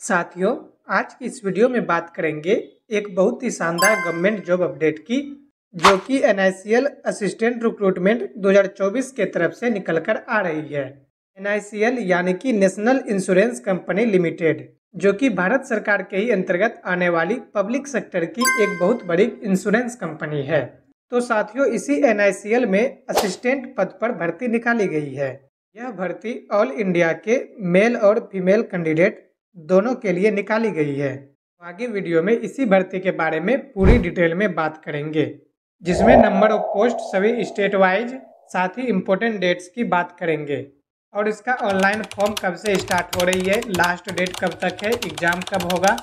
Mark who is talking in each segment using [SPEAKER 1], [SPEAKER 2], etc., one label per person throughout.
[SPEAKER 1] साथियों, आज की इस वीडियो में बात करेंगे एक बहुत ही शानदार गवर्नमेंट जॉब अपडेट की, जो कि NICL असिस्टेंट रिक्रूटमेंट 2024 के तरफ से निकलकर आ रही है। NICL यानी कि नेशनल इंश्योरेंस कंपनी लिमिटेड, जो कि भारत सरकार के ही अंतर्गत आने वाली पब्लिक सेक्टर की एक बहुत बड़ी इंश्योरेंस कंपनी है। तो साथियों, इसी NICL में असिस्टेंट पद पर भर्ती निकाली गई है। यह भर्ती ऑल इंडिया के मेल और फीमेल कैंडिडेट दोनों के लिए निकाली गई है। तो आगे वीडियो में इसी भर्ती के बारे में पूरी डिटेल में बात करेंगे, जिसमें नंबर ऑफ पोस्ट सभी स्टेट वाइज, साथ ही इम्पोर्टेंट डेट्स की बात करेंगे और इसका ऑनलाइन फॉर्म कब से स्टार्ट हो रही है, लास्ट डेट कब तक है, एग्जाम कब होगा,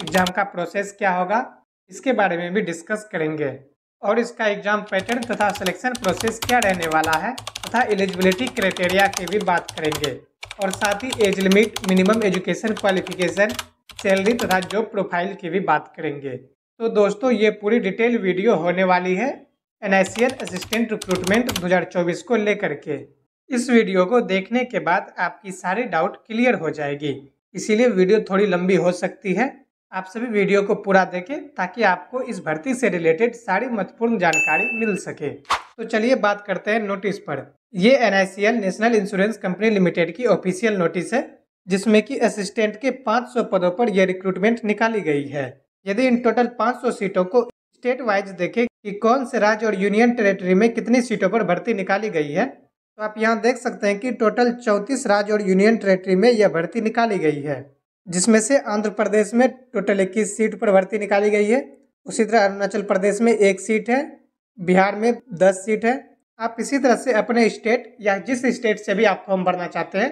[SPEAKER 1] एग्जाम का प्रोसेस क्या होगा, इसके बारे में भी डिस्कस करेंगे और इसका एग्जाम पैटर्न तथा सिलेक्शन प्रोसेस क्या रहने वाला है तथा एलिजिबिलिटी क्राइटेरिया की भी बात करेंगे और साथ ही age limit, minimum education qualification, salary तथा जॉब प्रोफाइल की भी बात करेंगे। तो दोस्तों, ये पूरी डिटेल वीडियो होने वाली है NICL असिस्टेंट रिक्रूटमेंट 2024 को लेकर के। इस वीडियो को देखने के बाद आपकी सारी डाउट क्लियर हो जाएगी, इसीलिए वीडियो थोड़ी लंबी हो सकती है। आप सभी वीडियो को पूरा देखें ताकि आपको इस भर्ती से रिलेटेड सारी महत्वपूर्ण जानकारी मिल सके। तो चलिए बात करते हैं नोटिस पर। ये NICL national insurance company limited की ऑफिशियल नोटिस है, जिसमें कि असिस्टेंट के 500 पदों पर यह रिक्रूटमेंट निकाली गई है। यदि इन टोटल 500 सीटों को स्टेट वाइज देखें कि कौन से राज्य और यूनियन टेरिटरी में कितनी सीटों पर भर्ती निकाली गई है, तो आप यहाँ देख सकते हैं कि टोटल 34 राज्य और यूनियन टेरिटरी में यह भर्ती निकाली गई है, जिसमें से आंध्र प्रदेश में टोटल 21 सीट पर भर्ती निकाली गई है। उसी तरह अरुणाचल प्रदेश में 1 सीट है, बिहार में 10 सीट है। आप इसी तरह से अपने स्टेट या जिस स्टेट से भी आप फॉर्म भरना चाहते हैं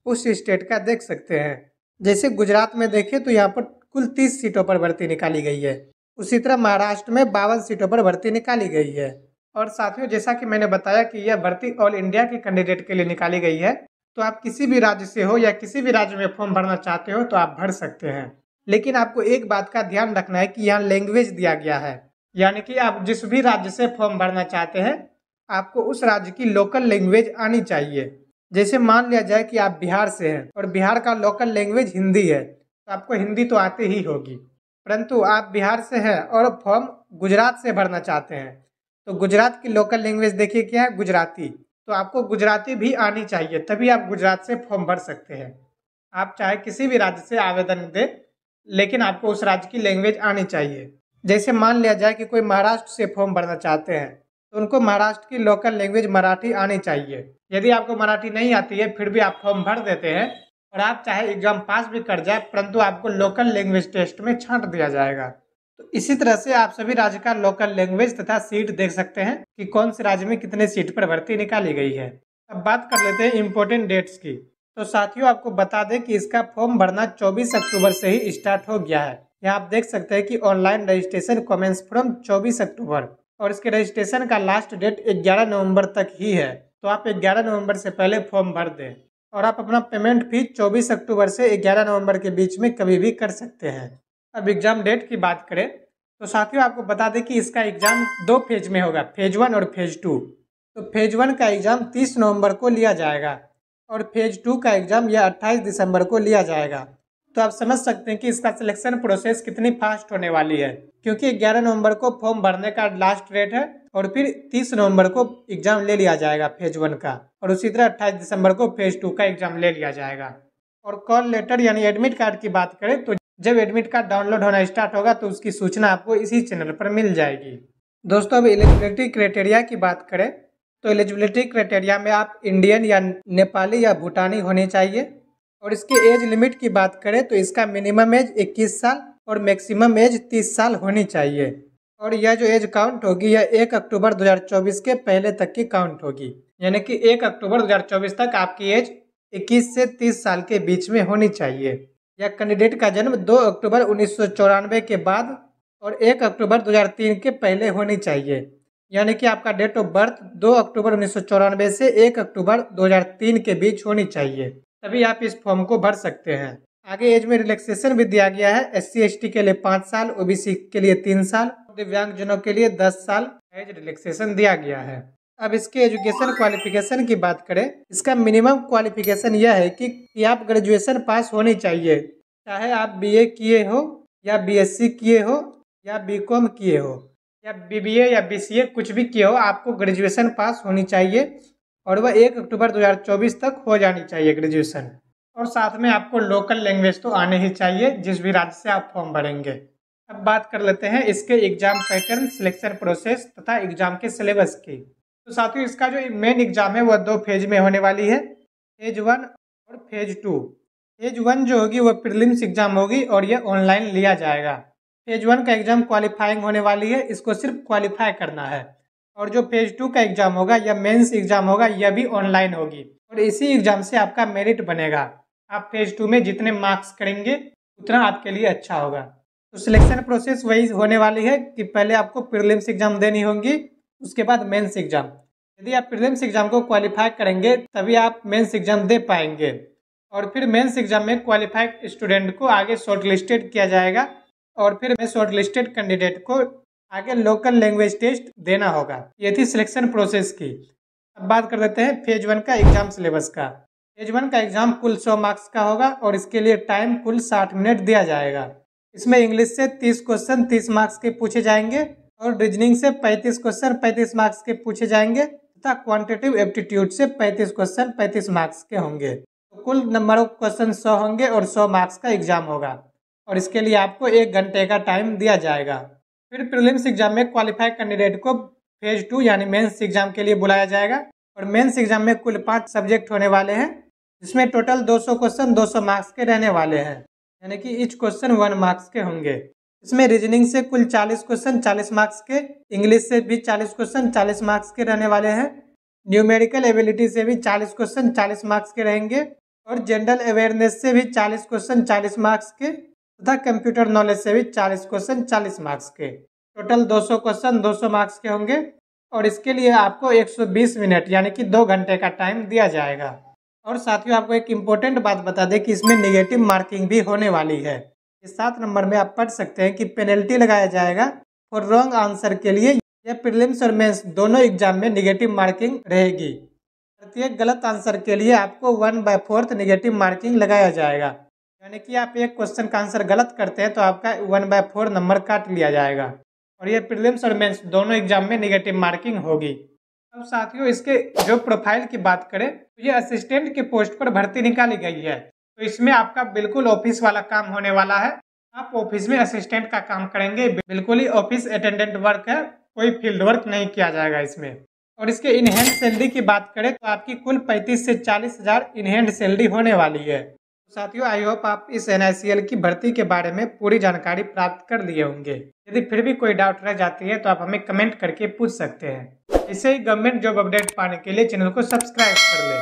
[SPEAKER 1] उस स्टेट का देख सकते हैं। जैसे गुजरात में देखें तो यहाँ पर कुल 30 सीटों पर भर्ती निकाली गई है। उसी तरह महाराष्ट्र में 52 सीटों पर भर्ती निकाली गई है। और साथियों, जैसा कि मैंने बताया कि यह भर्ती ऑल इंडिया के कैंडिडेट के लिए निकाली गई है, तो आप किसी भी राज्य से हो या किसी भी राज्य में फॉर्म भरना चाहते हो तो आप भर सकते हैं। लेकिन आपको एक बात का ध्यान रखना है कि यहाँ लैंग्वेज दिया गया है, यानी कि आप जिस भी राज्य से फॉर्म भरना चाहते हैं आपको उस राज्य की लोकल लैंग्वेज आनी चाहिए। जैसे मान लिया जाए कि आप बिहार से हैं और बिहार का लोकल लैंग्वेज हिंदी है, तो आपको हिंदी तो आती ही होगी। परंतु आप बिहार से हैं और फॉर्म गुजरात से भरना चाहते हैं, तो गुजरात की लोकल लैंग्वेज देखिए क्या है, गुजराती। तो आपको गुजराती भी आनी चाहिए, तभी आप गुजरात से फॉर्म भर सकते हैं। आप चाहे किसी भी राज्य से आवेदन दें, लेकिन आपको उस राज्य की लैंग्वेज आनी चाहिए। जैसे मान लिया जाए कि कोई महाराष्ट्र से फॉर्म भरना चाहते हैं, तो उनको महाराष्ट्र की लोकल लैंग्वेज मराठी आनी चाहिए। यदि आपको मराठी नहीं आती है फिर भी आप फॉर्म भर देते हैं और आप चाहे एग्जाम पास भी कर जाए, परंतु आपको लोकल लैंग्वेज टेस्ट में छांट दिया जाएगा। तो इसी तरह से आप सभी राज्य का लोकल लैंग्वेज तथा सीट देख सकते हैं कि कौन से राज्य में कितने सीट पर भर्ती निकाली गई है। अब बात कर लेते हैं इम्पोर्टेंट डेट्स की। तो साथियों, आपको बता दें कि इसका फॉर्म भरना 24 अक्टूबर से ही स्टार्ट हो गया है। यहाँ आप देख सकते हैं कि ऑनलाइन रजिस्ट्रेशन कमेंस फ्रॉम 24 अक्टूबर और इसके रजिस्ट्रेशन का लास्ट डेट 11 नवंबर तक ही है। तो आप 11 नवंबर से पहले फॉर्म भर दें और आप अपना पेमेंट भी 24 अक्टूबर से 11 नवंबर के बीच में कभी भी कर सकते हैं। अब एग्जाम डेट की बात करें तो साथियों, आपको बता दें कि इसका एग्जाम 2 फेज में होगा, फेज 1 और फेज 2। तो फेज 1 का एग्जाम 30 नवंबर को लिया जाएगा और फेज 2 का एग्जाम यह 28 दिसंबर को लिया जाएगा। तो आप समझ सकते हैं कि इसका सिलेक्शन प्रोसेस कितनी फास्ट होने वाली है, क्योंकि 11 नवंबर को फॉर्म भरने का लास्ट डेट है और फिर 30 नवंबर को एग्जाम ले लिया जाएगा फेज 1 का, और उसी तरह 28 दिसंबर को फेज 2 का एग्जाम ले लिया जाएगा। और कॉल लेटर यानी एडमिट कार्ड की बात करें तो जब एडमिट कार्ड डाउनलोड होना स्टार्ट होगा तो उसकी सूचना आपको इसी चैनल पर मिल जाएगी। दोस्तों, अब एलिजिबिलिटी क्राइटेरिया की बात करें तो एलिजिबिलिटी क्राइटेरिया में आप इंडियन या नेपाली या भूटानी होने चाहिए। और इसके एज लिमिट की बात करें तो इसका मिनिमम एज 21 साल और मैक्सिमम एज 30 साल होनी चाहिए। और यह जो एज काउंट होगी यह 1 अक्टूबर 2024 के पहले तक की काउंट होगी, यानी कि 1 अक्टूबर 2024 तक आपकी एज 21 से 30 साल के बीच में होनी चाहिए। यह कैंडिडेट का जन्म 2 अक्टूबर 1994 के बाद और 1 अक्टूबर 2003 के पहले होनी चाहिए, यानी कि आपका डेट ऑफ बर्थ 2 अक्टूबर 1994 से 1 अक्टूबर 2003 के बीच होनी चाहिए, तभी आप इस फॉर्म को भर सकते हैं। आगे एज में रिलैक्सेशन भी दिया गया है। SC ST के लिए 5 साल, OBC के लिए 3 साल, दिव्यांगजनों के लिए 10 साल एज रिलैक्सेशन दिया गया है। अब इसके एजुकेशन क्वालिफिकेशन की बात करें, इसका मिनिमम क्वालिफिकेशन यह है कि आप ग्रेजुएशन पास होनी चाहिए। चाहे आप बीए किए हो या बीएससी किए हो या बीकॉम किए हो या बीबीए या बीसीए कुछ भी किए हो, आपको ग्रेजुएशन पास होनी चाहिए और वह 1 अक्टूबर 2024 तक हो जानी चाहिए ग्रेजुएशन। और साथ में आपको लोकल लैंग्वेज तो आने ही चाहिए जिस भी राज्य से आप फॉर्म भरेंगे। अब बात कर लेते हैं इसके एग्जाम पैटर्न, सिलेक्शन प्रोसेस तथा एग्जाम के सिलेबस की। तो साथियों, इसका जो मेन एग्जाम है वह 2 फेज में होने वाली है, फेज 1 और फेज 2। फेज 1 जो होगी वह प्रीलिम्स एग्जाम होगी और यह ऑनलाइन लिया जाएगा। फेज 1 का एग्जाम क्वालिफाइंग होने वाली है, इसको सिर्फ क्वालिफाई करना है। और जो फेज 2 का एग्जाम होगा या मेंस एग्जाम होगा, यह भी ऑनलाइन होगी और इसी एग्जाम से आपका मेरिट बनेगा। आप फेज 2 में जितने मार्क्स करेंगे उतना आपके लिए अच्छा होगा। तो सिलेक्शन प्रोसेस वही होने वाली है कि पहले आपको प्रीलिम्स एग्जाम देनी होगी, उसके बाद मेंस एग्जाम। यदि आप प्रीलिम्स एग्जाम को क्वालिफाई करेंगे तभी आप मेंस एग्जाम दे पाएंगे और फिर मेंस एग्जाम में क्वालिफाइड स्टूडेंट को आगे शॉर्टलिस्टेड किया जाएगा और फिर शॉर्टलिस्टेड कैंडिडेट को आगे लोकल लैंग्वेज टेस्ट देना होगा। ये थी सिलेक्शन प्रोसेस की। अब बात कर लेते हैं फेज 1 का एग्जाम सिलेबस का। फेज 1 का एग्जाम कुल 100 मार्क्स का होगा और इसके लिए टाइम कुल 60 मिनट दिया जाएगा। इसमें इंग्लिश से 30 क्वेश्चन 30 मार्क्स के पूछे जाएंगे और रीजनिंग से 35 क्वेश्चन 35 मार्क्स के पूछे जाएंगे तथा क्वांटिटेटिव एप्टीट्यूड से 35 क्वेश्चन 35 मार्क्स के होंगे। तो कुल नंबर ऑफ क्वेश्चन 100 होंगे और 100 मार्क्स का एग्जाम होगा और इसके लिए आपको 1 घंटे का टाइम दिया जाएगा। फिर प्रीलिम्स एग्जाम में क्वालिफाइड कैंडिडेट को फेज 2 यानी मेंस एग्जाम के लिए बुलाया जाएगा और मेंस एग्जाम में कुल 5 सब्जेक्ट होने वाले हैं, जिसमें टोटल 200 क्वेश्चन 200 मार्क्स के रहने वाले हैं, यानी कि ईच क्वेश्चन 1 मार्क्स के होंगे। इसमें रीजनिंग से कुल 40 क्वेश्चन 40 मार्क्स के, इंग्लिश से भी 40 क्वेश्चन 40 मार्क्स के रहने वाले हैं, न्यूमेरिकल एबिलिटी से भी 40 क्वेश्चन 40 मार्क्स के रहेंगे और जनरल अवेयरनेस से भी 40 क्वेश्चन 40 मार्क्स के तथा कंप्यूटर नॉलेज से भी 40 क्वेश्चन 40 मार्क्स के। टोटल 200 क्वेश्चन 200 मार्क्स के होंगे और इसके लिए आपको 120 मिनट यानी कि 2 घंटे का टाइम दिया जाएगा। और साथियों, आपको एक इम्पोर्टेंट बात बता दें कि इसमें नेगेटिव मार्किंग भी होने वाली है। इस 7 नंबर में आप पढ़ सकते हैं कि पेनल्टी लगाया जाएगा और रॉन्ग आंसर के लिए या प्रीलिम्स और मेंस दोनों एग्जाम में नेगेटिव मार्किंग रहेगी। प्रत्येक गलत आंसर के लिए आपको 1/4 नेगेटिव मार्किंग लगाया जाएगा, यानी कि आप एक क्वेश्चन का आंसर गलत करते हैं तो आपका 1/4 नंबर काट लिया जाएगा और ये प्रीलिम्स और मेंस दोनों एग्जाम में नेगेटिव मार्किंग होगी। अब साथियों, इसके जो प्रोफाइल की बात करें तो ये असिस्टेंट के पोस्ट पर भर्ती निकाली गई है। तो इसमें आपका बिल्कुल ऑफिस वाला काम होने वाला है। आप ऑफिस में असिस्टेंट का काम करेंगे, बिल्कुल ही ऑफिस अटेंडेंट वर्क है, कोई फील्ड वर्क नहीं किया जाएगा इसमें। और इसके इन हैंड सैलरी की बात करें तो आपकी कुल 35 से 40 हज़ार इन हैंड सैलरी होने वाली है। साथियों, आई होप आप इस NICL की भर्ती के बारे में पूरी जानकारी प्राप्त कर लिए होंगे। यदि फिर भी कोई डाउट रह जाती है तो आप हमें कमेंट करके पूछ सकते हैं। इससे ही गवर्नमेंट जॉब अपडेट पाने के लिए चैनल को सब्सक्राइब कर लें।